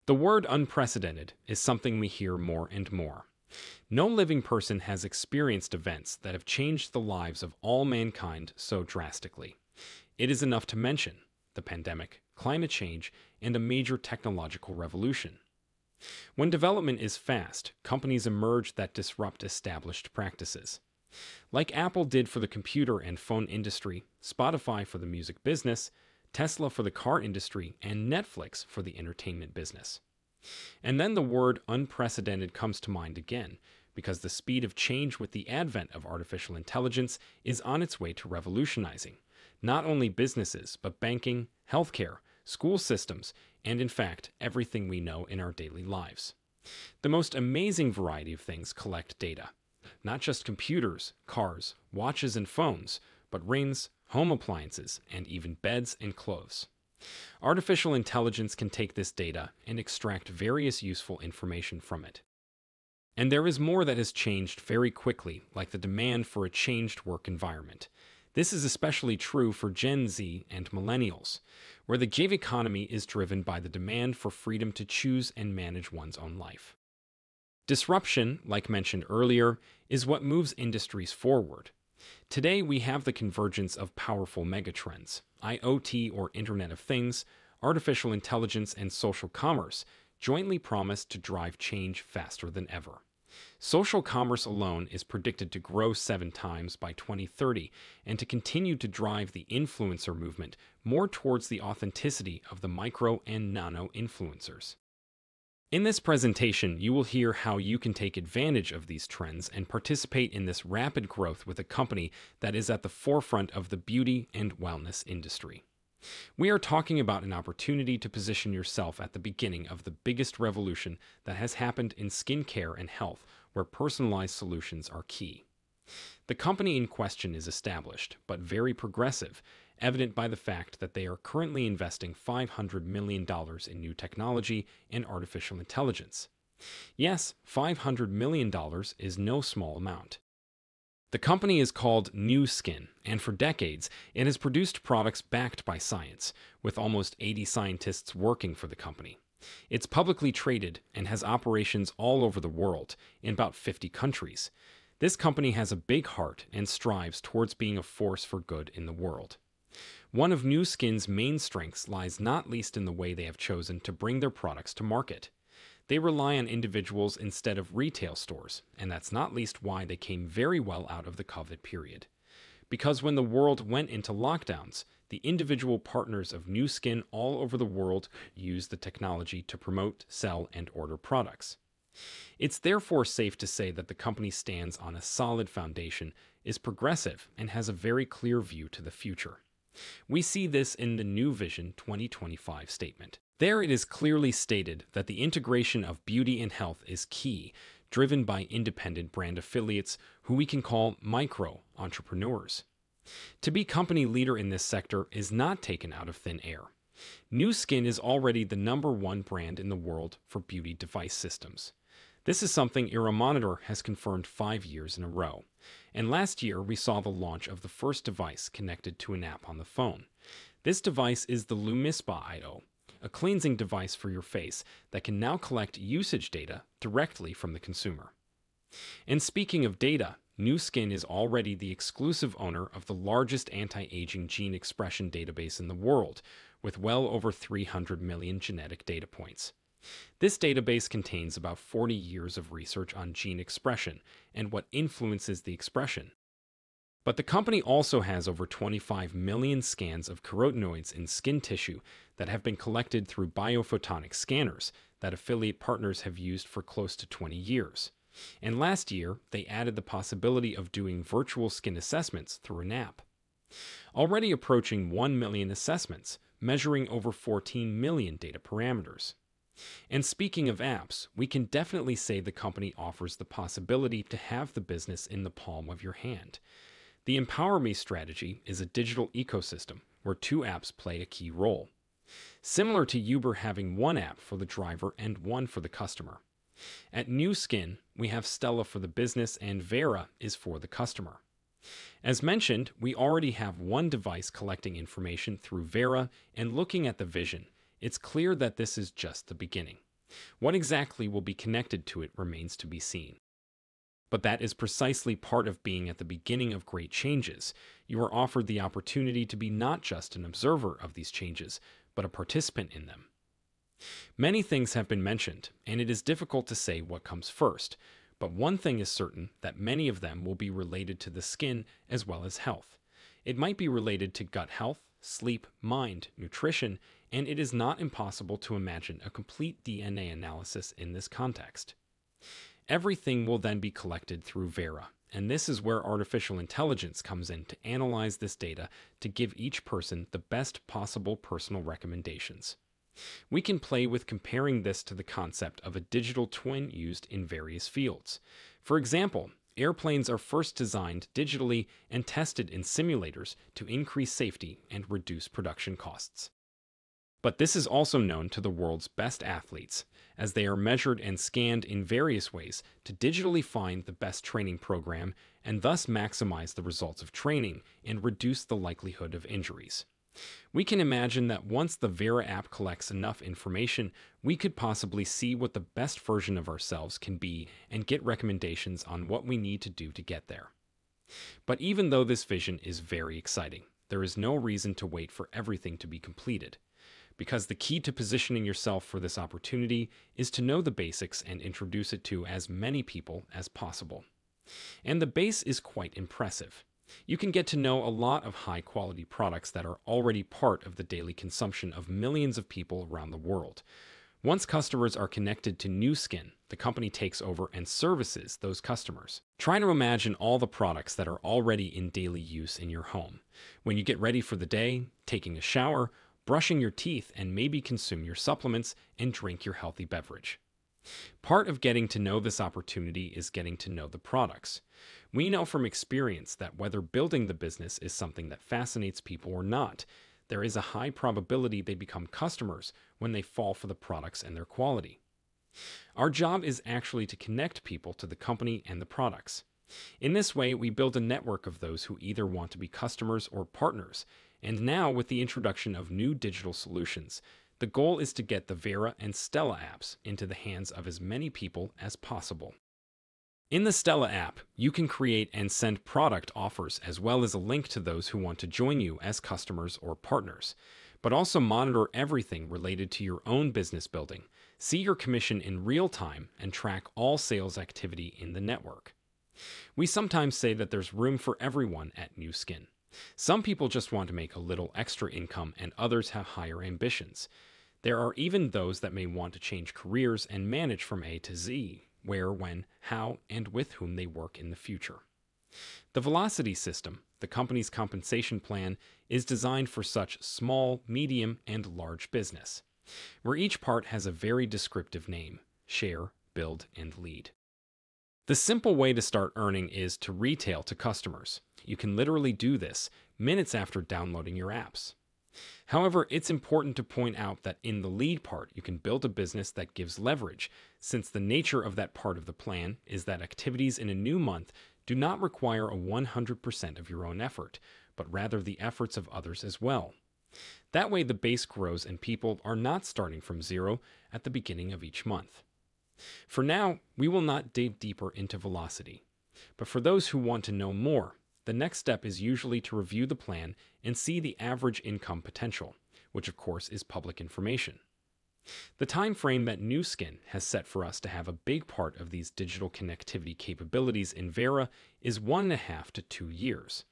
The word unprecedented is something we hear more and more. No living person has experienced events that have changed the lives of all mankind so drastically. It is enough to mention the pandemic, climate change, and a major technological revolution. When development is fast, companies emerge that disrupt established practices. Like Apple did for the computer and phone industry, Spotify for the music business, Tesla for the car industry, and Netflix for the entertainment business. And then the word unprecedented comes to mind again, because the speed of change with the advent of artificial intelligence is on its way to revolutionizing not only businesses, but banking, healthcare, school systems, and in fact, everything we know in our daily lives. The most amazing variety of things collect data. Not just computers, cars, watches, and phones, but rings, home appliances, and even beds and clothes. Artificial intelligence can take this data and extract various useful information from it. And there is more that has changed very quickly, like the demand for a changed work environment. This is especially true for Gen Z and millennials, where the gig economy is driven by the demand for freedom to choose and manage one's own life. Disruption, like mentioned earlier, is what moves industries forward. Today, we have the convergence of powerful megatrends, IoT or Internet of Things, artificial intelligence, and social commerce, jointly promise to drive change faster than ever. Social commerce alone is predicted to grow 7 times by 2030 and to continue to drive the influencer movement more towards the authenticity of the micro and nano influencers. In this presentation, you will hear how you can take advantage of these trends and participate in this rapid growth with a company that is at the forefront of the beauty and wellness industry. We are talking about an opportunity to position yourself at the beginning of the biggest revolution that has happened in skincare and health, where personalized solutions are key. The company in question is established, but very progressive, evident by the fact that they are currently investing $500 million in new technology and artificial intelligence. Yes, $500 million is no small amount. The company is called Nu Skin, and for decades, it has produced products backed by science, with almost 80 scientists working for the company. It's publicly traded and has operations all over the world, in about 50 countries. This company has a big heart and strives towards being a force for good in the world. One of Nu Skin's main strengths lies not least in the way they have chosen to bring their products to market. They rely on individuals instead of retail stores, and that's not least why they came very well out of the COVID period. Because when the world went into lockdowns, the individual partners of Nu Skin all over the world used the technology to promote, sell, and order products. It's therefore safe to say that the company stands on a solid foundation, is progressive, and has a very clear view to the future. We see this in the Nu Vision 2025 statement. There it is clearly stated that the integration of beauty and health is key, driven by independent brand affiliates who we can call micro-entrepreneurs. To be company leader in this sector is not taken out of thin air. Nu Skin is already the #1 brand in the world for beauty device systems. This is something Euromonitor has confirmed 5 years in a row. And last year, we saw the launch of the first device connected to an app on the phone. This device is the LumiSpa iO, a cleansing device for your face that can now collect usage data directly from the consumer. And speaking of data, Nu Skin is already the exclusive owner of the largest anti-aging gene expression database in the world, with well over 300 million genetic data points. This database contains about 40 years of research on gene expression and what influences the expression. But the company also has over 25 million scans of carotenoids in skin tissue that have been collected through biophotonic scanners that affiliate partners have used for close to 20 years. And last year, they added the possibility of doing virtual skin assessments through an app. Already approaching 1 million assessments, measuring over 14 million data parameters. And speaking of apps, we can definitely say the company offers the possibility to have the business in the palm of your hand. The Empower Me strategy is a digital ecosystem where 2 apps play a key role. Similar to Uber having 1 app for the driver and 1 for the customer. At Nu Skin, we have Stella for the business and Vera is for the customer. As mentioned, we already have 1 device collecting information through Vera, and looking at the vision, it's clear that this is just the beginning. What exactly will be connected to it remains to be seen. But that is precisely part of being at the beginning of great changes. You are offered the opportunity to be not just an observer of these changes, but a participant in them. Many things have been mentioned, and it is difficult to say what comes first, but one thing is certain, that many of them will be related to the skin as well as health. It might be related to gut health, sleep, mind, nutrition, and it is not impossible to imagine a complete DNA analysis in this context. Everything will then be collected through Vera, and this is where artificial intelligence comes in to analyze this data to give each person the best possible personal recommendations. We can play with comparing this to the concept of a digital twin used in various fields. For example, airplanes are first designed digitally and tested in simulators to increase safety and reduce production costs. But this is also known to the world's best athletes, as they are measured and scanned in various ways to digitally find the best training program and thus maximize the results of training and reduce the likelihood of injuries. We can imagine that once the Vera app collects enough information, we could possibly see what the best version of ourselves can be and get recommendations on what we need to do to get there. But even though this vision is very exciting, there is no reason to wait for everything to be completed, because the key to positioning yourself for this opportunity is to know the basics and introduce it to as many people as possible. And the base is quite impressive. You can get to know a lot of high-quality products that are already part of the daily consumption of millions of people around the world. Once customers are connected to Nu Skin, the company takes over and services those customers. Try to imagine all the products that are already in daily use in your home. When you get ready for the day, taking a shower, brushing your teeth, and maybe consume your supplements and drink your healthy beverage. Part of getting to know this opportunity is getting to know the products. We know from experience that whether building the business is something that fascinates people or not, there is a high probability they become customers when they fall for the products and their quality. Our job is actually to connect people to the company and the products. In this way, we build a network of those who either want to be customers or partners, and now with the introduction of new digital solutions, the goal is to get the Vera and Stella apps into the hands of as many people as possible. In the Stella app, you can create and send product offers as well as a link to those who want to join you as customers or partners, but also monitor everything related to your own business building, see your commission in real time, and track all sales activity in the network. We sometimes say that there's room for everyone at Nu Skin. Some people just want to make a little extra income and others have higher ambitions. There are even those that may want to change careers and manage from A to Z, where, when, how, and with whom they work in the future. The Velocity system, the company's compensation plan, is designed for such small, medium, and large business, where each part has a very descriptive name: share, build, and lead. The simple way to start earning is to retail to customers. You can literally do this minutes after downloading your apps. However, it's important to point out that in the lead part, you can build a business that gives leverage, since the nature of that part of the plan is that activities in a new month do not require a 100% of your own effort, but rather the efforts of others as well. That way, the base grows and people are not starting from zero at the beginning of each month. For now, we will not dig deeper into Velocity, but for those who want to know more, the next step is usually to review the plan and see the average income potential, which of course is public information. The time frame that Nu Skin has set for us to have a big part of these digital connectivity capabilities in Vera is 1.5 to 2 years.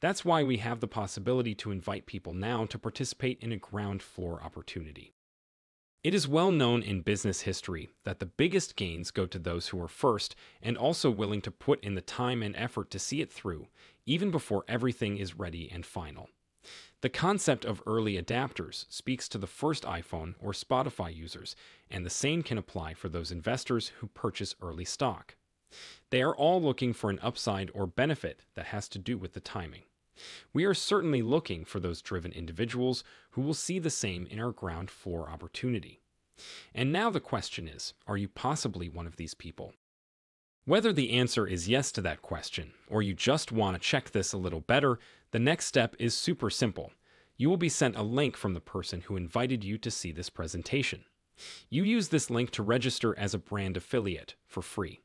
That's why we have the possibility to invite people now to participate in a ground floor opportunity. It is well known in business history that the biggest gains go to those who are first and also willing to put in the time and effort to see it through, even before everything is ready and final. The concept of early adapters speaks to the first iPhone or Spotify users, and the same can apply for those investors who purchase early stock. They are all looking for an upside or benefit that has to do with the timing. We are certainly looking for those driven individuals who will see the same in our ground floor opportunity. And now the question is, are you possibly one of these people? Whether the answer is yes to that question, or you just want to check this a little better, the next step is super simple. You will be sent a link from the person who invited you to see this presentation. You use this link to register as a brand affiliate for free.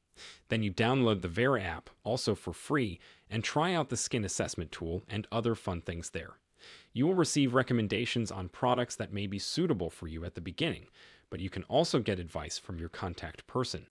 Then you download the Vera app, also for free, and try out the skin assessment tool and other fun things there. You will receive recommendations on products that may be suitable for you at the beginning, but you can also get advice from your contact person.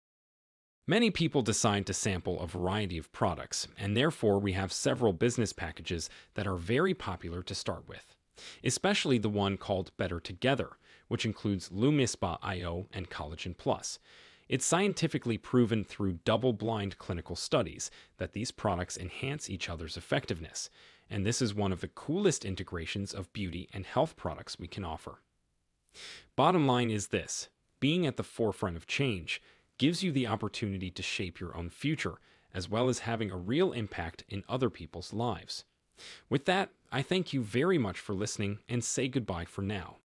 Many people decide to sample a variety of products, and therefore we have several business packages that are very popular to start with, especially the one called Better Together, which includes Lumispa IO and Collagen Plus. It's scientifically proven through double-blind clinical studies that these products enhance each other's effectiveness, and this is one of the coolest integrations of beauty and health products we can offer. Bottom line is this: being at the forefront of change gives you the opportunity to shape your own future, as well as having a real impact in other people's lives. With that, I thank you very much for listening and say goodbye for now.